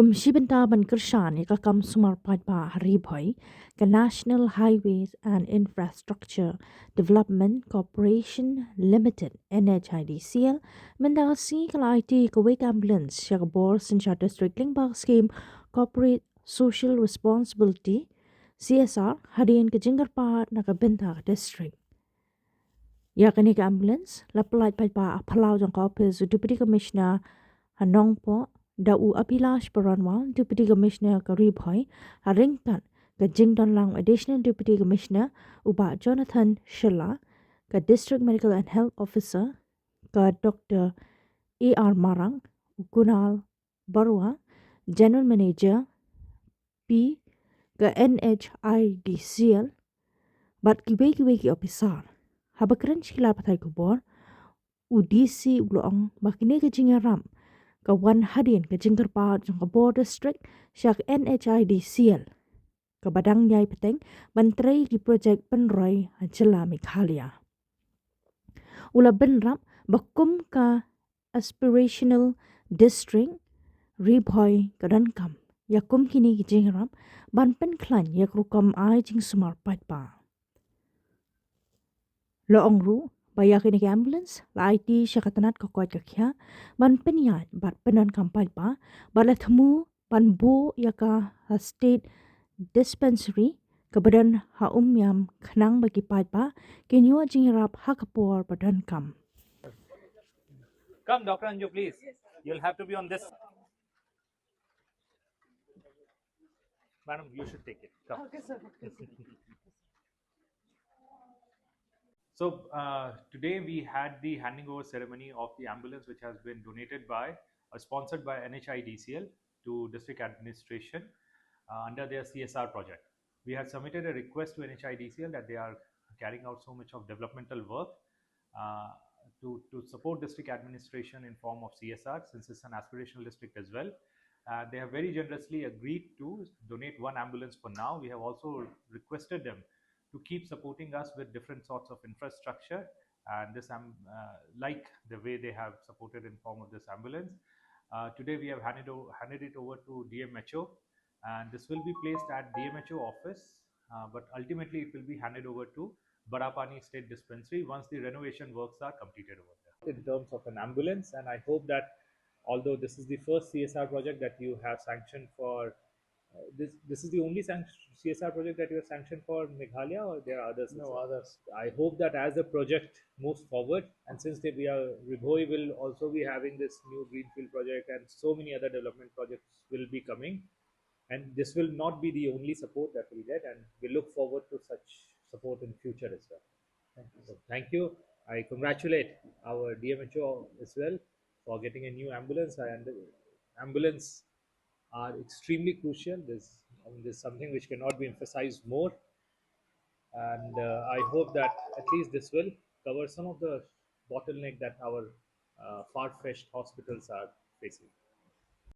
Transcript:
Shibenta ban kyrshan ka kam sumar pa Ri Bhoi ka National Highways and Infrastructure Development Corporation Limited NHIDCL menda si kala aiti ka wake ambulance siya ka bor sincha district lingbak scheme corporate social responsibility CSR hadian ka jingar pa na ka benta ka district ya kani ka ambulance la polite pa palau jang ka office deputy commissioner Hanong po Dau Apilash Paranwal, Deputy Commissioner Ri Bhoi, Haringtan, ka Jingdon Lang Additional Deputy Commissioner Uba Jonathan Shilla, ka District Medical and Health Officer, ka Dr. A.R. Marang, Kunal Barua, General Manager P, ka NHIDCL, bat kiwe officer. Habakran shila patay kubor, UDC uloong makine ka jingaram, ka 100 ka jingkar pa jang ka board district siya ka NHIDCL ka badang nyai peteng bantray ki project penroy jela Meghalaya. Ula benram bakum ka aspirational district Ri Bhoi ka dankam yakum kini ki jingram ban pen klan yak rukam ai jing sumar pat pa. Loong ru bayakin ki ambulance la IT siya katanat ka kwat ka kya ban penyan bat penan kampal pa bala themu ban bo yaka state dispensary kabadan ha umyam khnang bagi pat pa kinyo jingrap hakapor badan kam. Come, Dr. Anju, please. You'll have to be on this. Madam, you should take it. Come. Okay, sir. So today we had the handing over ceremony of the ambulance, which has been donated by or sponsored by NHIDCL to district administration under their CSR project. We had submitted a request to NHIDCL that they are carrying out so much of developmental work to support district administration in form of CSR, since it's an aspirational district as well. They have very generously agreed to donate one ambulance for now. We have also requested them to keep supporting us with different sorts of infrastructure, and this like the way they have supported in form of this ambulance. Today we have handed it over to DMHO, and this will be placed at DMHO office, but ultimately it will be handed over to Badapani State Dispensary once the renovation works are completed over there. In terms of an ambulance, and I hope that although this is the first CSR project that you have sanctioned for, this is the only CSR project that you have sanctioned for Meghalaya, or there are others? No, others. I hope that as the project moves forward, and since Ri Bhoi will also be having this new greenfield project, and so many other development projects will be coming, and this will not be the only support that we get, and we look forward to such support in future as well. So thank you. I congratulate our DMHO as well for getting a new ambulance, and ambulance are extremely crucial. There's something which cannot be emphasized more, and I hope that at least this will cover some of the bottleneck that our far-fetched hospitals are facing.